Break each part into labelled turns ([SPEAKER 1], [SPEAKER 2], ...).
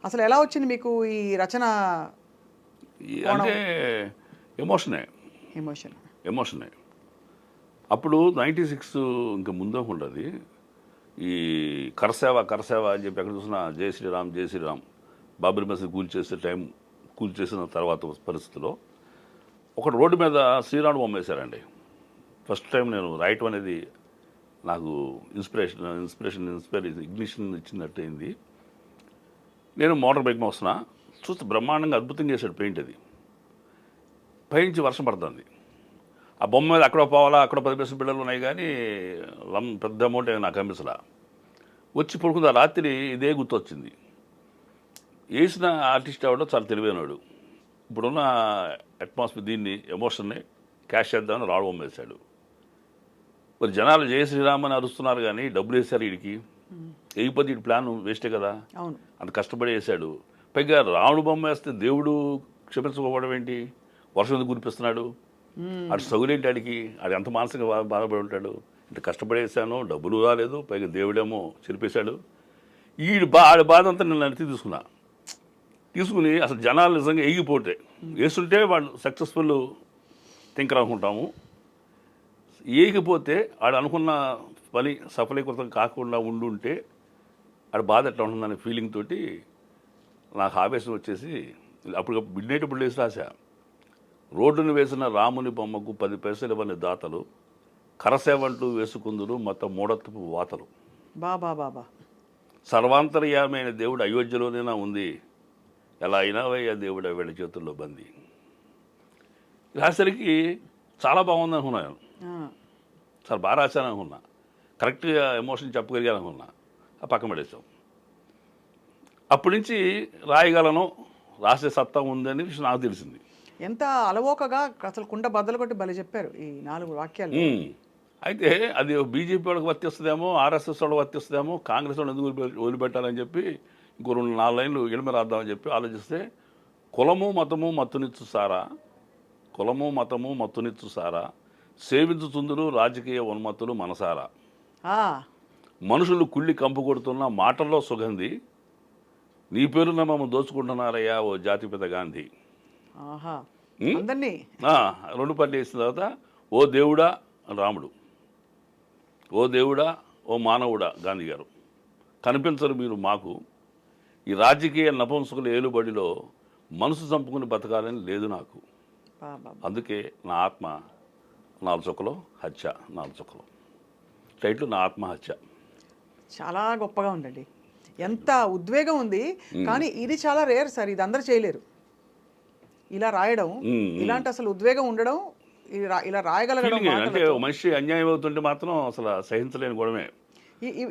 [SPEAKER 1] అసలు ఎలా వచ్చింది మీకు ఈ రచన
[SPEAKER 2] అంటే ఎమోషనే
[SPEAKER 1] ఎమోషన్?
[SPEAKER 2] ఎమోషనే అప్పుడు 96 ఇంకా ముందే ఉండదు. ఈ కరసేవ కరసేవ అని చెప్పి ఎక్కడ చూసినా జై శ్రీరామ్ జై శ్రీరామ్, బాబరీ మసీద్ కూల్చేసిన తర్వాత పరిస్థితిలో ఒక రోడ్డు మీద శ్రీరాముడు బొమ్మ వేశారండి. ఫస్ట్ టైం నేను రాయటం అనేది నాకు ఇగ్నిషన్ ఇచ్చినట్టయింది. నేను మోటార్ బైక్ మీద వస్తున్నా, చూస్తే బ్రహ్మాండంగా అద్భుతంగా వేసాడు పెయింట్. అది పైనుంచి వర్షం పడుతుంది. ఆ బొమ్మ మీద అక్కడ పోవాలా, అక్కడ 10 పైసలు బిళ్ళలు ఉన్నాయి, కానీ పెద్ద అమౌంట్ నాకు అనిపించలా. వచ్చి పడుకుంది. ఆ రాత్రి ఇదే గుర్తొచ్చింది. వేసిన ఆర్టిస్ట్ ఎవడో చాలా తెలివైనవాడు. ఇప్పుడున్న అట్మాస్ఫియర్ దీన్ని ఎమోషన్ని క్యాష్ చేద్దామని రాడు బొమ్మ వేశాడు. మరి జనాలు జయ శ్రీరామ్ అని అరుస్తున్నారు, కానీ డబ్బులు వేశారు వీడికి. వేయకపోతే వీడి ప్లాన్ వేస్టే కదా. అంత కష్టపడి వేశాడు. పైగా రాముడు బొమ్మ వేస్తే దేవుడు క్షమించుకోవడం ఏంటి? వర్షం ఎందుకు కురిపిస్తున్నాడు? అటు సగులేంటి ఆడికి? అది ఎంత మానసికంగా బాధపడి ఉంటాడు. ఇంత కష్టపడి వేసాను, డబ్బులు రాలేదు, పైగా దేవుడేమో చెరిపేశాడు. ఆడి బాధ అంతా నేను అడిగి తీసుకుని అసలు జనాలు నిజంగా ఎగిపోతే వేస్తుంటే వాళ్ళు సక్సెస్ఫుల్ థింకర్ అనుకుంటాము. ఏగిపోతే ఆడు అనుకున్న పని సఫలీకృతం కాకుండా ఉండుంటే ఆడ బాధ ఎట్లా ఉంటుందనే ఫీలింగ్ తోటి నాకు ఆవేశం వచ్చేసి అప్పుడు మిడ్ ఇప్పుడు లేసి రాశా. రోడ్డును వేసిన రాముని బొమ్మకు 10 పైసలు ఇవ్వని దాతలు, కరసేవంటూ వేసుకుందురు మొత్తం మూఢత్వపు వాతలు.
[SPEAKER 1] బాబా బాబా
[SPEAKER 2] సర్వాంతర్యామైన దేవుడు అయోధ్యలోనేనా ఉంది, ఎలా అయినావయ్యా దేవుడు వీళ్ళ చేతుల్లో బంది. రాసరికి చాలా బాగుంది అనుకున్నాను, చాలా బాగా రాశాను అనుకున్నా, కరెక్ట్గా ఎమోషన్ చెప్పగలిగాను అనుకున్నా. ఆ పక్కన పడేసాం. అప్పటి నుంచి రాయగలను, రాసే సత్తా ఉందని విషయం నాకు తెలిసింది.
[SPEAKER 1] ఎంత అలవోకగా అసలు కుండ బద్దలు కొట్టి భలే చెప్పారు ఈ 4 వాక్యాలు.
[SPEAKER 2] అయితే అది బీజేపీ వాళ్ళకి వర్తిస్తుందేమో, ఆర్ఎస్ఎస్ వాళ్ళకి వర్తిస్తుందేమో, కాంగ్రెస్ వాళ్ళు ఎందుకు వదిలిపెట్టాలని చెప్పి ఇంకో 2-4 లైన్లు ఎడమ రాద్దామని చెప్పి ఆలోచిస్తే, కులము మతము మత్తునిచ్చు సారా సేవించుతుందురు రాజకీయ ఉన్మత్తులు మనసారా. మనుషులు కుళ్ళి కంపు కొడుతున్న మాటల్లో సుగంధి, నీ పేరున మమ్మల్ని దోచుకుంటున్నారయ్యా ఓ జాతిపిత గాంధీ. 2 పనులు వేసిన తర్వాత ఓ దేవుడా రాముడు, ఓ దేవుడా ఓ మానవుడా గాంధీ గారు, కనిపించరు మీరు మాకు, ఈ రాజకీయ నపుంసకుల ఏలుబడిలో మనసు చంపుకుని బతకాలని లేదు నాకు. అందుకే నా ఆత్మ 4 చుక్కలు హత్య, 4 చుక్కలు టైటిల్ నా ఆత్మహత్య.
[SPEAKER 1] చాలా గొప్పగా ఉందండి, ఎంత ఉద్వేగం ఉంది. కానీ ఇది చాలా రేర్ సార్, ఇది అందరు చేయలేరు. ఇలా రాయడం, ఇలాంటి అసలు ఉద్వేగం ఉండడం, ఇలా రాయగలగడం.
[SPEAKER 2] అంటే మనిషి అన్యాయం అవుతుంటే మాత్రం అసలు సహించలేని గొడవే.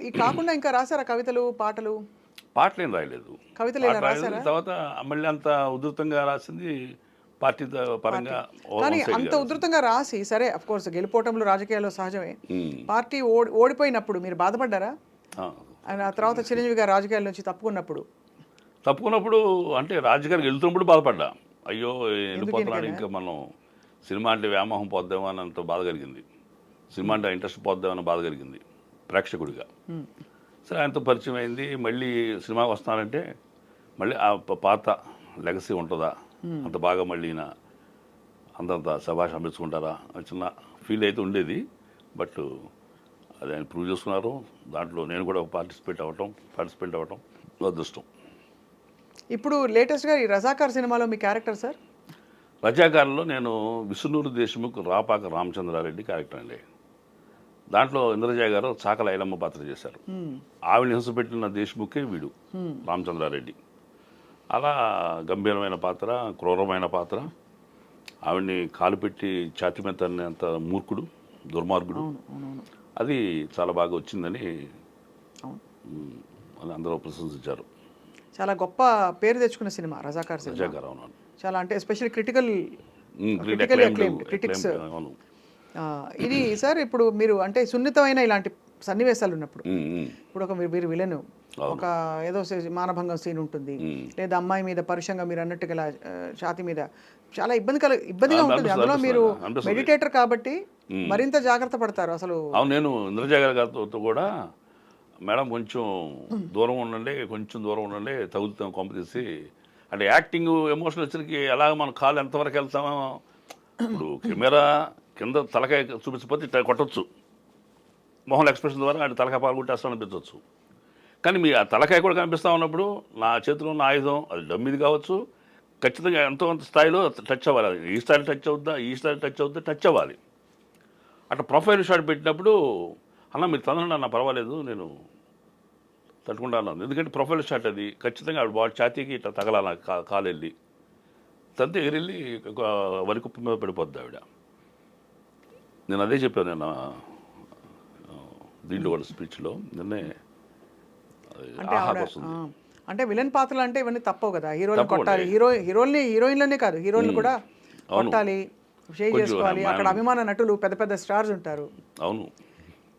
[SPEAKER 1] ఈ కాకుండా ఇంకా రాశారా కవితలు, పాటలు?
[SPEAKER 2] పాటలు ఏం రాయలేదు,
[SPEAKER 1] కవితలు రాశారా?
[SPEAKER 2] తర్వాత మళ్ళీ అంత ఉధృతంగా రాసింది పార్టీ పరంగా.
[SPEAKER 1] కానీ అంత ఉధృతంగా రాసి సరే, అఫ్ కోర్స్ గెలుపోవటంలో రాజకీయాల్లో సహజమే. పార్టీ ఓడిపోయినప్పుడు మీరు బాధపడ్డారా? ఆ తర్వాత చిరంజీవి గారు రాజకీయాల నుంచి తప్పుకున్నప్పుడు
[SPEAKER 2] అంటే రాజకీయాలకు వెళ్తున్నప్పుడు బాధపడ్డా. అయ్యో వెళ్ళిపోతున్నాడు, ఇంకా మనం సినిమా అంటే వ్యామోహం పోద్దామో అని అంత బాధ కలిగింది. సినిమా అంటే ఇంట్రెస్ట్ పోద్దామని బాధ కలిగింది ప్రేక్షకుడిగా. సరే ఆయనతో పరిచయం అయింది. మళ్ళీ సినిమాకి వస్తున్నారంటే మళ్ళీ ఆ పాత లెగసీ ఉంటుందా, అంత బాగా మళ్ళీ అంతంత శభాష్ అనిపించుకుంటారా చిన్న ఫీల్ అయితే ఉండేది. బట్ అది ఆయన ప్రూవ్ చేసుకున్నారు. దాంట్లో నేను కూడా పార్టిసిపేట్ అవ్వటం అదృష్టం.
[SPEAKER 1] ఇప్పుడు లేటెస్ట్గా ఈ రజాకార్ సినిమాలో మీ క్యారెక్టర్ సార్?
[SPEAKER 2] రజాకార్లో నేను విష్ణునూరు దేశముఖ్ రాపాక రామచంద్రారెడ్డి క్యారెక్టర్ అండి. దాంట్లో ఇంద్రజయ గారు చాకల ఐలమ్మ పాత్ర చేశారు. ఆవిడని హింసపెట్టిన దేశముఖే వీడు రామచంద్రారెడ్డి. అలా గంభీరమైన పాత్ర, క్రూరమైన పాత్ర. ఆవిడ్ని కాలు పెట్టి ఛాతి మీద తన్నేంత మూర్ఖుడు, దుర్మార్గుడు. అది చాలా బాగా వచ్చిందని అందరూ ప్రశంసించారు.
[SPEAKER 1] చాలా గొప్ప పేరు తెచ్చుకున్న సినిమా రజాకార్ సినిమా. చాలా అంటే ఎస్పెషల్లీ క్రిటిక్స్. ఇది సార్ ఇప్పుడు మీరు అంటే సున్నితమైన ఇలాంటి సన్నివేశాలు ఉన్నప్పుడు, ఇప్పుడు మీరు విలన్, ఒక ఏదో మానభంగం సీన్ ఉంటుంది, లేదా అమ్మాయి మీద పరుషంగా మీరు అన్నట్టుగా ఛాతి మీద చాలా ఇబ్బందిగా ఉంటుంది. అందులో మీరు మెడిటేటర్ కాబట్టి మరింత జాగ్రత్త పడతారు. అసలు
[SPEAKER 2] నేను ఇంద్రజయ గారితో కూడా మేడం కొంచెం దూరం ఉండండి, కొంచెం దూరం ఉండండి, తగులుతాం కొంప తీసి అంటే యాక్టింగ్ ఎమోషన్ వచ్చరికి ఎలాగ మన కాలు ఎంతవరకు వెళ్తామో. ఇప్పుడు కెమెరా కింద తలకాయ చూపించకపోతే ఇట్లా కొట్టచ్చు, మొహం ఎక్స్ప్రెషన్ ద్వారా అంటే తలకాయ పాల్గొట్టేస్తాం అనిపించవచ్చు. కానీ మీ ఆ తలకాయ కూడా కనిపిస్తూ ఉన్నప్పుడు నా చేతిలో ఉన్న ఆయుధం అది డమ్మిది కావచ్చు, ఖచ్చితంగా ఎంతో కొంత స్థాయిలో టచ్ అవ్వాలి. అది ఈ స్థాయిలో టచ్ అవుద్దా, ఈ స్థాయిలో టచ్ అవుద్దా, టచ్ అవ్వాలి. అట్లా ప్రొఫైల్ షాట్ పెట్టినప్పుడు అన్న మీరు తనండి అన్న పర్వాలేదు నేను తట్టుకుంటా అన్నాను. ఎందుకంటే ప్రొఫైల్ షాట్ అది ఖచ్చితంగా ఆవిడ బాడీ ఛాతీకి ఇట్లా తగలాలి కాలు వెళ్ళి తంతే ఎగిరెళ్ళి ఒక వరి కుప్ప మీద పడిపోద్ది ఆవిడ. నేను అదే చెప్పాను నేను దీంట్లో కూడా స్పీచ్లో నిన్నే
[SPEAKER 1] అంటే
[SPEAKER 2] ఆహాకు
[SPEAKER 1] ఆవిడ
[SPEAKER 2] వస్తుంది.
[SPEAKER 1] అంటే విలన్ పాత్రలు అంటే ఇవన్నీ తప్పవు కదా, హీరోలు
[SPEAKER 2] తప్పవు
[SPEAKER 1] కొట్టాలి, హీరోయిన్లనే కాదు హీరోయిన్లు కూడా కొట్టాలి, షేర్
[SPEAKER 2] కొంచెం
[SPEAKER 1] చేసుకోవాలి. అక్కడ అభిమాన నటులు పెద్ద పెద్ద స్టార్స్ ఉంటారు.
[SPEAKER 2] అవును.